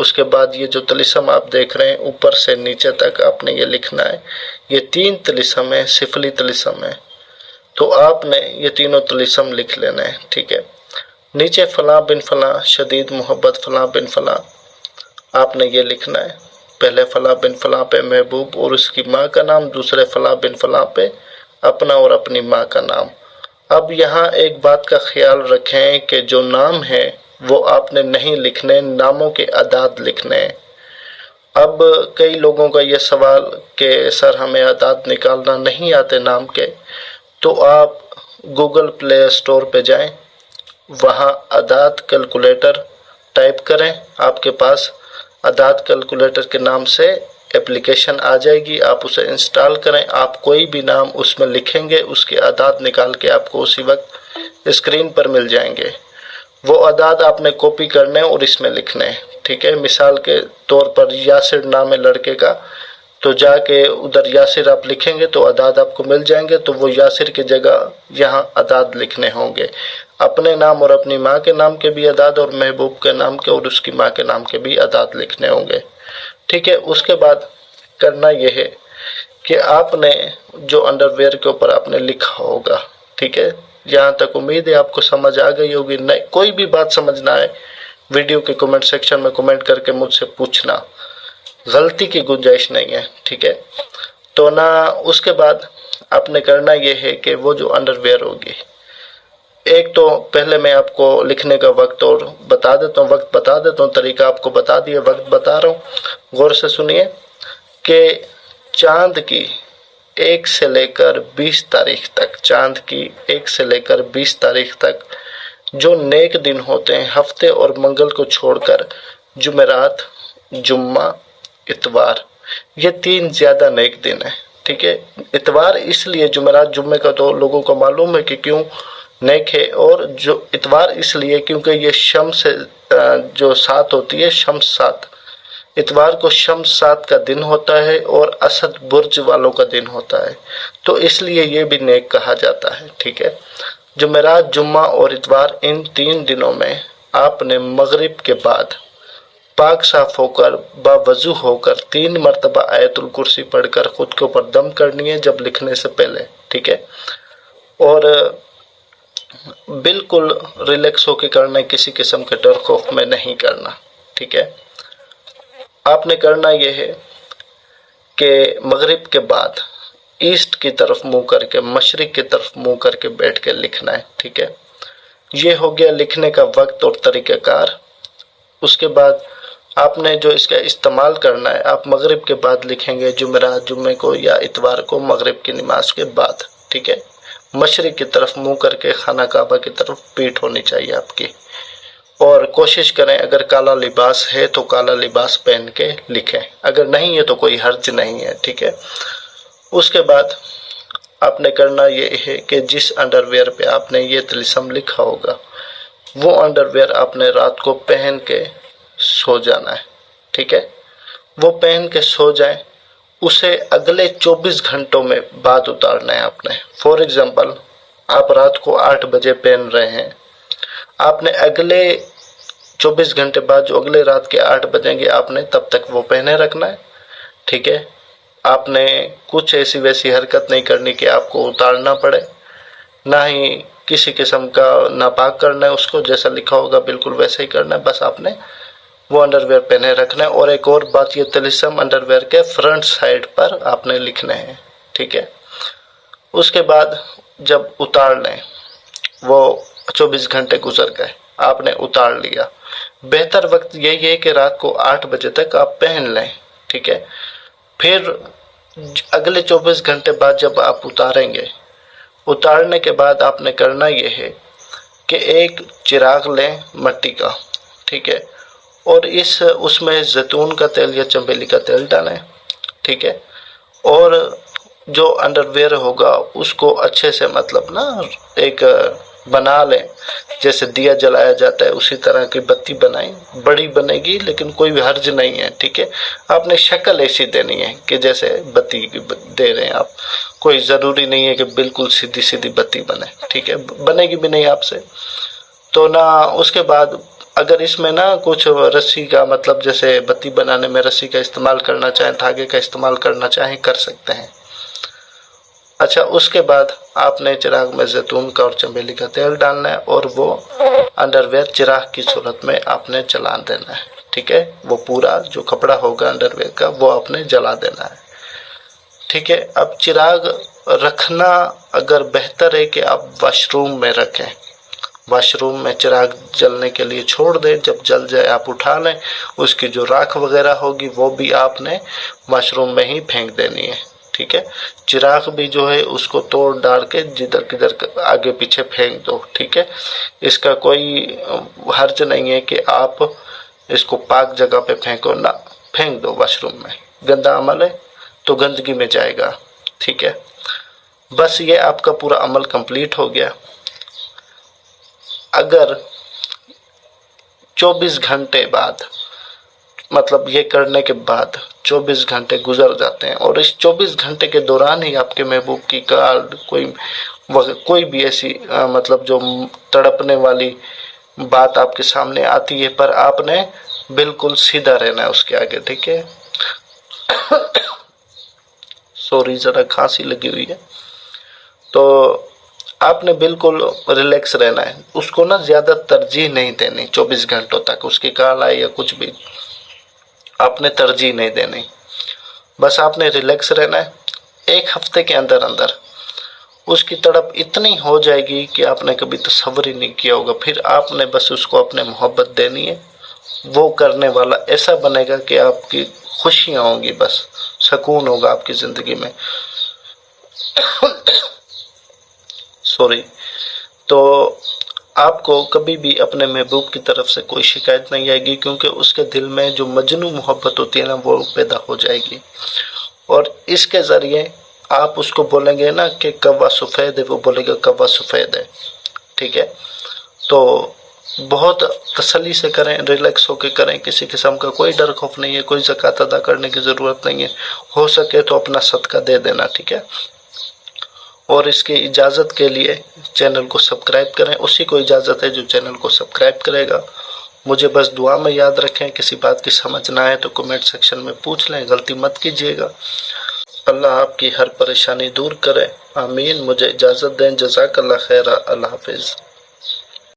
اس کے بعد یہ جو طلسم آپ دیکھ رہے ہیں اوپر سے نیچے تک آپ نے یہ لکھنا ہے. یہ 3 طلسم ہے، سفلی طلسم ہے، تو آپ نے یہ تینوں طلسم لکھ لینا ہے. ٹھیک ہے. نیچے فلاں بن فلاں شدید محبت فلاں بن فلاں آپ نے یہ لکھنا ہے. پہلے فلاں بن فلاں پہ محبوب اور اس کی ماں کا نام، دوسرے فلاں بن فلاں پہ اپنا اور اپنی ماں کا نام. اب یہاں ایک بات کا خیال رکھیں کہ جو نام ہے وہ آپ نے نہیں لکھنے، ناموں کے اعداد لکھنے ہیں. اب کئی لوگوں کا یہ سوال کہ سر ہمیں اعداد نکالنا نہیں آتے نام کے، تو آپ گوگل پلے اسٹور پہ جائیں، وہاں اعداد کیلکولیٹر ٹائپ کریں. آپ کے پاس اعداد کیلکولیٹر کے نام سے اپلیکیشن آ جائے گی، آپ اسے انسٹال کریں. آپ کوئی بھی نام اس میں لکھیں گے، اس کے اعداد نکال کے آپ کو اسی وقت اسکرین پر مل جائیں گے. وہ اعداد آپ نے کاپی کرنے اور اس میں لکھنے ہیں. ٹھیک ہے. مثال کے طور پر یاسر نام ہے لڑکے کا، تو جا کے ادھر یاسر آپ لکھیں گے تو اعداد آپ کو مل جائیں گے. تو وہ یاسر کی جگہ یہاں اعداد لکھنے ہوں گے. اپنے نام اور اپنی ماں کے نام کے بھی اعداد اور محبوب کے نام کے اور اس کی ماں کے نام کے بھی اعداد لکھنے ہوں گے. ٹھیک ہے. اس کے بعد کرنا یہ ہے کہ آپ نے جو انڈر ویئر کے اوپر آپ نے لکھا ہوگا، ٹھیک ہے، یہاں تک امید ہے آپ کو سمجھ آ گئی ہوگی. نہیں کوئی بھی بات سمجھ نہ آئے ویڈیو کے کمنٹ سیکشن میں کمنٹ کر کے مجھ سے پوچھنا، غلطی کی گنجائش نہیں ہے. ٹھیک ہے. تو نہ اس کے بعد آپ نے کرنا یہ ہے کہ وہ جو انڈر ویئر ہوگی، ایک تو پہلے میں آپ کو لکھنے کا وقت اور بتا دیتا ہوں، وقت بتا دیتا ہوں، طریقہ آپ کو بتا دیا، وقت بتا رہا ہوں، غور سے سنیے کہ چاند کی 1 سے لے کر 20 تاریخ تک، چاند کی 1 سے لے کر 20 تاریخ تک جو نیک دن ہوتے ہیں، ہفتے اور منگل کو چھوڑ کر جمعرات، جمعہ، اتوار، یہ 3 زیادہ نیک دن ہیں. ٹھیک ہے. اتوار اس لیے، جمعرات جمعے کا تو لوگوں کو معلوم ہے کہ کیوں نیک ہے، اور جو اتوار اس لیے کیونکہ یہ شمس جو 7 ہوتی ہے، شمس 7، اتوار کو شمس 7 کا دن ہوتا ہے اور اسد برج والوں کا دن ہوتا ہے، تو اس لیے یہ بھی نیک کہا جاتا ہے. ٹھیک ہے. جمعرات، جمعہ اور اتوار، ان 3 دنوں میں آپ نے مغرب کے بعد پاک صاف ہو کر، باوضو ہو کر 3 مرتبہ آیت الکرسی پڑھ کر خود کے اوپر دم کرنی ہے جب لکھنے سے پہلے. ٹھیک ہے. اور بالکل ریلیکس ہو کے کرنا ہے، کسی قسم کے ڈر خوف میں نہیں کرنا. ٹھیک ہے. آپ نے کرنا یہ ہے کہ مغرب کے بعد ایسٹ کی طرف منہ کر کے، مشرق کی طرف منہ کر کے بیٹھ کے لکھنا ہے. ٹھیک ہے. یہ ہو گیا لکھنے کا وقت اور طریقہ کار. اس کے بعد آپ نے جو اس کا استعمال کرنا ہے، آپ مغرب کے بعد لکھیں گے، جمعرات جمعے کو یا اتوار کو مغرب کی نماز کے بعد. ٹھیک ہے. مشرق کی طرف منہ کر کے، خانہ کعبہ کی طرف پیٹھ ہونی چاہیے آپ کی. اور کوشش کریں اگر کالا لباس ہے تو کالا لباس پہن کے لکھیں، اگر نہیں ہے تو کوئی حرج نہیں ہے. ٹھیک ہے. اس کے بعد آپ نے کرنا یہ ہے کہ جس انڈر ویئر پہ آپ نے یہ طلسم لکھا ہوگا، وہ انڈر ویئر آپ نے رات کو پہن کے سو جانا ہے. ٹھیک ہے. وہ پہن کے سو جائیں، اسے اگلے 24 گھنٹوں میں بعد اتارنا ہے آپ نے. فور ایگزامپل، آپ رات کو 8 بجے پہن رہے ہیں، آپ نے اگلے 24 گھنٹے بعد جو اگلے رات کے 8 بجیں گے آپ نے تب تک وہ پہنے رکھنا ہے. ٹھیک ہے. آپ نے کچھ ایسی ویسی حرکت نہیں کرنی کہ آپ کو اتارنا پڑے، نہ ہی کسی قسم کا ناپاک کرنا ہے اس کو، جیسا لکھا ہوگا بالکل ویسا ہی کرنا ہے. بس آپ نے وہ انڈر ویئر پہنے رکھنا ہے. اور ایک اور بات، یہ طلسم انڈر ویئر کے فرنٹ سائڈ پر آپ نے لکھنے ہیں. ٹھیک ہے. اس کے بعد جب اتار لیں، وہ 24 گھنٹے گزر گئے، آپ نے اتار لیا، بہتر وقت یہی ہے کہ رات کو 8 بجے تک آپ پہن لیں. ٹھیک ہے. پھر اگلے 24 گھنٹے بعد جب آپ اتاریں گے، اتارنے کے بعد آپ نے کرنا یہ ہے کہ ایک چراغ لیں مٹی کا. ٹھیک ہے. اور اس میں زیتون کا تیل یا چنبیلی کا تیل ڈالیں. ٹھیک ہے. اور جو انڈر ویئر ہوگا اس کو اچھے سے مطلب نا ایک بنا لیں، جیسے دیا جلایا جاتا ہے اسی طرح کی بتی بنائیں. بڑی بنے گی لیکن کوئی بھی حرج نہیں ہے. ٹھیک ہے. آپ نے شکل ایسی دینی ہے کہ جیسے بتی دے رہے ہیں آپ، کوئی ضروری نہیں ہے کہ بالکل سیدھی سیدھی بتی بنے. ٹھیک ہے. بنے گی بھی نہیں آپ سے. تو نہ اس کے بعد اگر اس میں نا کچھ رسی کا مطلب جیسے بتی بنانے میں رسی کا استعمال کرنا چاہیں، دھاگے کا استعمال کرنا چاہیں، کر سکتے ہیں۔ اچھا، اس کے بعد آپ نے چراغ میں زیتون کا اور چمیلی کا تیل ڈالنا ہے اور وہ انڈر ویئر چراغ کی صورت میں آپ نے جلا دینا ہے، ٹھیک ہے؟ وہ پورا جو کپڑا ہوگا انڈر ویئر کا وہ آپ نے جلا دینا ہے، ٹھیک ہے؟ اب چراغ رکھنا اگر بہتر ہے کہ آپ واش روم میں رکھیں، واش روم میں چراغ جلنے کے لیے چھوڑ دیں، جب جل جائے آپ اٹھا لیں، اس کی جو راکھ وغیرہ ہوگی وہ بھی آپ نے واش روم میں ہی پھینک دینی ہے، ٹھیک ہے؟ چراغ بھی جو ہے اس کو توڑ ڈال کے جدھر کدھر آگے پیچھے پھینک دو، ٹھیک ہے؟ اس کا کوئی حرج نہیں ہے کہ آپ اس کو پاک جگہ پہ پھینکو، نہ پھینک دو واش روم میں، گندا عمل ہے تو گندگی میں جائے گا، ٹھیک ہے؟ بس یہ آپ کا پورا عمل کمپلیٹ ہو گیا۔ اگر 24 گھنٹے بعد، مطلب یہ کرنے کے بعد 24 گھنٹے گزر جاتے ہیں اور اس 24 گھنٹے کے دوران ہی آپ کے محبوب کی کال کوئی بھی ایسی مطلب جو تڑپنے والی بات آپ کے سامنے آتی ہے، پر آپ نے بالکل سیدھا رہنا ہے اس کے آگے، ٹھیک ہے؟ سوری، ذرا کھانسی لگی ہوئی ہے، تو آپ نے بالکل ریلیکس رہنا ہے، اس کو نا زیادہ ترجیح نہیں دینی 24 گھنٹوں تک، اس کی کال آئی یا کچھ بھی آپ نے ترجیح نہیں دینی، بس آپ نے ریلیکس رہنا ہے۔ 1 ہفتے کے اندر اندر اس کی تڑپ اتنی ہو جائے گی کہ آپ نے کبھی تصور ہی نہیں کیا ہوگا، پھر آپ نے بس اس کو اپنے محبت دینی ہے، وہ کرنے والا ایسا بنے گا کہ آپ کی خوشیاں ہوں گی، بس سکون ہوگا آپ کی زندگی میں۔ سوری، تو آپ کو کبھی بھی اپنے محبوب کی طرف سے کوئی شکایت نہیں آئے گی، کیونکہ اس کے دل میں جو مجنون محبت ہوتی ہے نا وہ پیدا ہو جائے گی، اور اس کے ذریعے آپ اس کو بولیں گے نا کہ کوا سفید ہے، وہ بولے گا کوا سفید ہے، ٹھیک ہے؟ تو بہت تسلی سے کریں، ریلیکس ہو کے کریں، کسی قسم کا کوئی ڈر خوف نہیں ہے، کوئی زکوٰۃ ادا کرنے کی ضرورت نہیں ہے، ہو سکے تو اپنا صدقہ دے دینا، ٹھیک ہے؟ اور اس کی اجازت کے لیے چینل کو سبسکرائب کریں، اسی کو اجازت ہے جو چینل کو سبسکرائب کرے گا۔ مجھے بس دعا میں یاد رکھیں، کسی بات کی سمجھ نہ آئے تو کمنٹ سیکشن میں پوچھ لیں، غلطی مت کیجیے گا۔ اللہ آپ کی ہر پریشانی دور کرے، آمین۔ مجھے اجازت دیں، جزاک اللہ خیر، اللہ حافظ۔